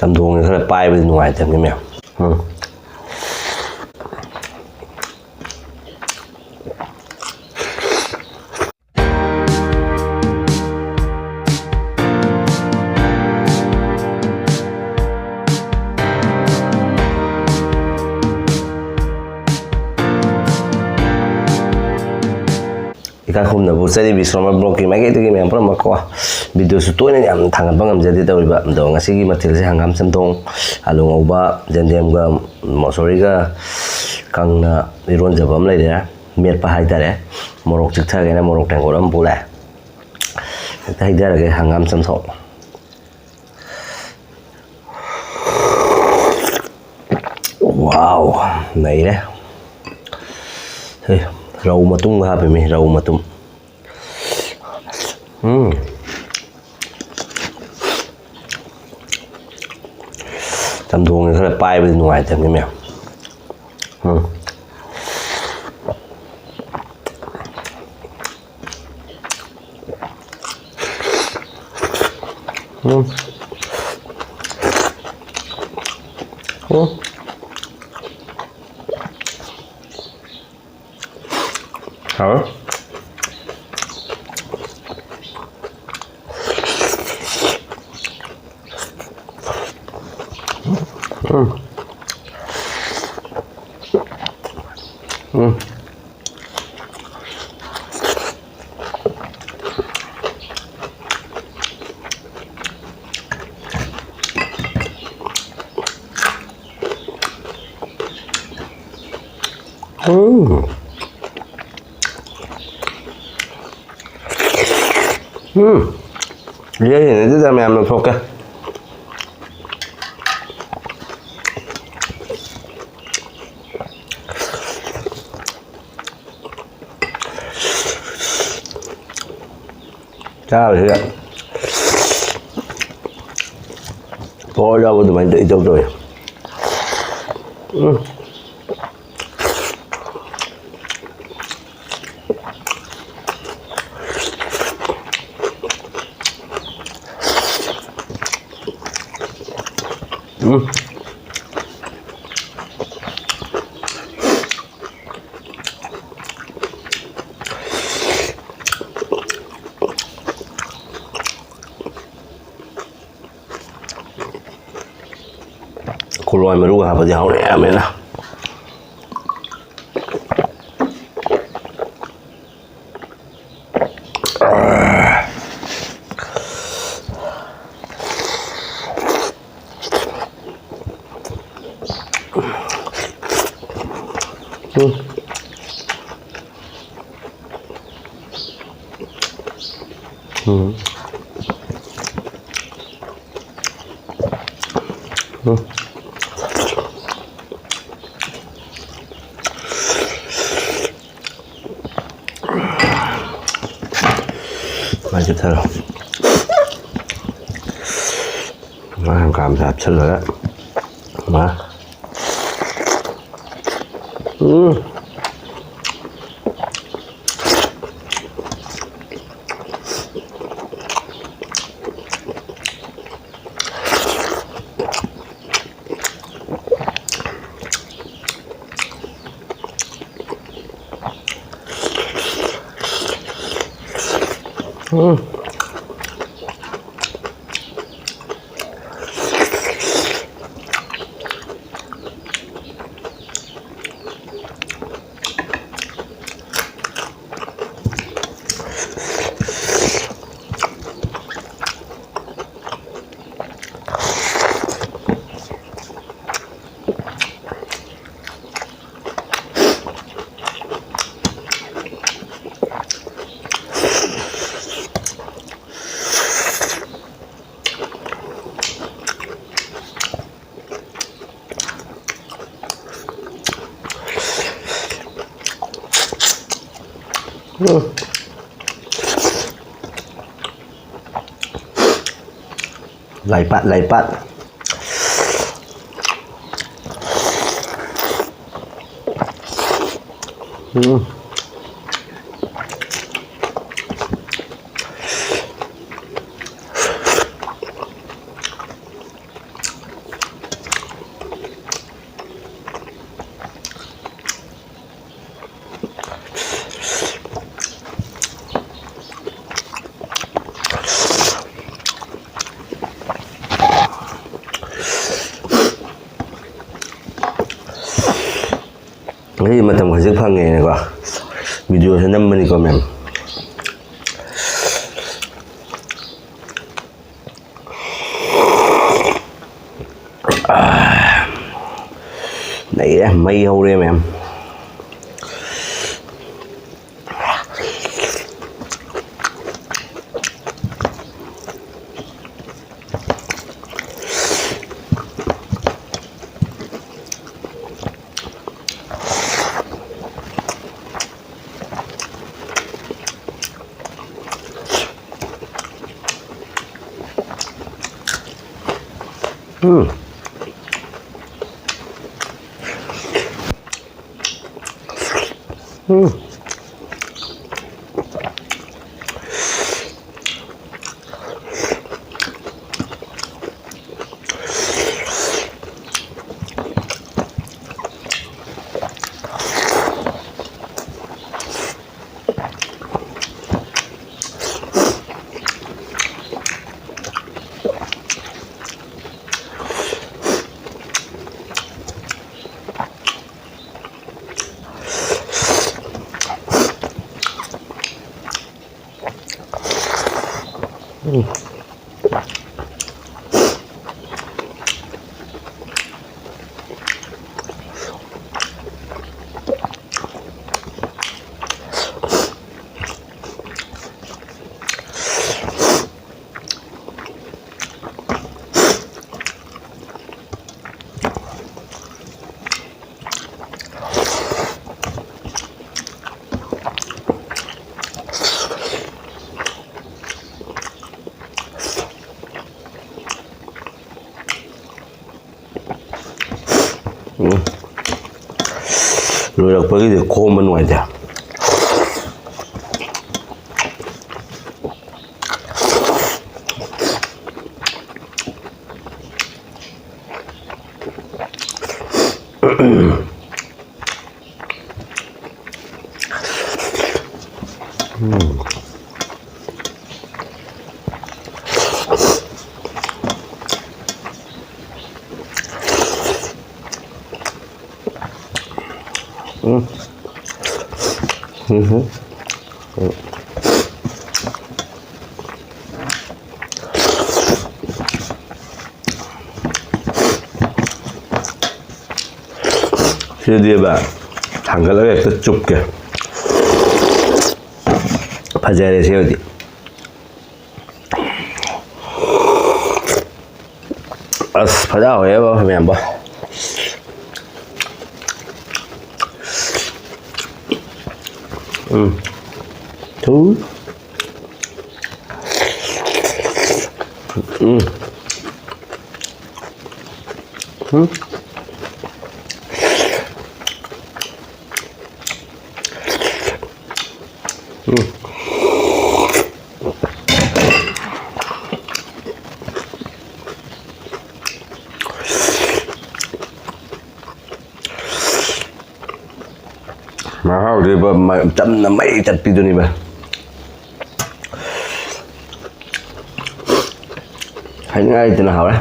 ꯆꯝꯊꯣꯡꯁꯦ ꯈꯔ ꯄꯥꯏꯕꯗꯤ ꯅꯨꯡꯉꯥꯏꯇꯕꯅꯤ ꯃꯌꯥꯝ. ꯏꯀꯥꯏꯈꯨꯝꯅꯕꯨ ꯆꯠꯂꯤꯕꯤ ꯁꯣꯃꯔ ꯕ꯭ꯂꯣꯛꯀꯤ ꯃꯥꯏꯀꯩꯗꯒꯤ ꯃꯌꯥꯝ ꯄꯨꯝꯅꯃꯛꯀꯣ ꯚꯤꯗꯤꯑꯣꯁꯨ ꯇꯣꯏꯅ ꯌꯥꯝ ꯊꯥꯡꯒꯠꯄ ꯉꯝꯖꯗꯦ ꯇꯧꯔꯤꯕ. ꯑꯗꯣ ꯉꯁꯤꯒꯤ ꯃꯊꯦꯜꯁꯦ ꯍꯪꯒꯥꯝ ꯆꯝꯊꯣꯡ, ꯑꯂꯨ ꯉꯧꯕ, ꯌꯦꯟꯗꯦꯝꯒ ꯃꯣꯁꯣꯔꯤꯒ ꯀꯪꯅ ꯏꯔꯣꯟꯖꯕ ꯑꯃ ꯂꯩꯔꯦ, ꯃꯦꯠꯄ ꯍꯥꯏꯇꯥꯔꯦ. ꯃꯣꯔꯣꯛ ꯆꯤꯛꯊꯒꯦꯅ ꯃꯣꯔꯣꯛ ꯇꯦꯡꯀꯣꯠ ꯑꯃ ꯄꯨꯔꯦ. ꯍꯦꯛꯇ ꯍꯩꯊꯔꯒꯦ ꯍꯪꯒꯥꯝ ꯆꯝꯊꯣꯡ. ꯋꯥꯎ, ꯅꯩꯔꯦ. ꯔꯧ ꯃꯇꯨꯝꯒ ꯍꯥꯞꯄꯤꯃꯤ, ꯔꯧ ꯃꯇꯨꯝ. ꯆꯝꯊꯣꯡꯁꯦ ꯈꯔ ꯄꯥꯏꯕꯗꯤ ꯅꯨꯡꯉꯥꯏꯇꯕꯅꯤ ꯃꯌꯥꯝ. Hả? Dễ thì nó ra mềm được thôi kìa. Sao vậy? Có đâu tụi mình tự trông rồi. Kuloi maruga hapadi haure amena. 맛이 들어. Hangam 합쳐서 마. Laipat. ꯉꯁꯤ ꯃꯇꯝ ꯈꯖꯤꯛ ꯐꯪꯉꯦꯅꯀꯣ ꯚꯤꯗꯤꯑꯣꯁꯦ ꯅꯝꯕꯅꯤꯀꯣ ꯃꯌꯥꯝ ꯂꯩꯔꯦ ꯃꯩ ꯍꯧꯔꯦ ꯃꯌꯥꯝ ꯂꯣꯏꯔꯛꯄꯒꯤꯗꯤ ꯈꯣꯝꯕ ꯅꯨꯡꯉꯥꯏꯇꯦ 시디에바 당갈하게 또 좁게 파자레 세우디 아스 파자 왜요 하면 뭐 둘 mahal ba chậm là mấy chặt video này ba thấy ngay từ nào đấy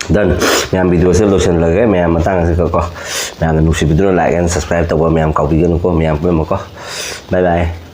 Dan meyam video se lotion lage meyam matang se ko meyam nu si video like and subscribe to meyam kau video ko meyam ko bye bye.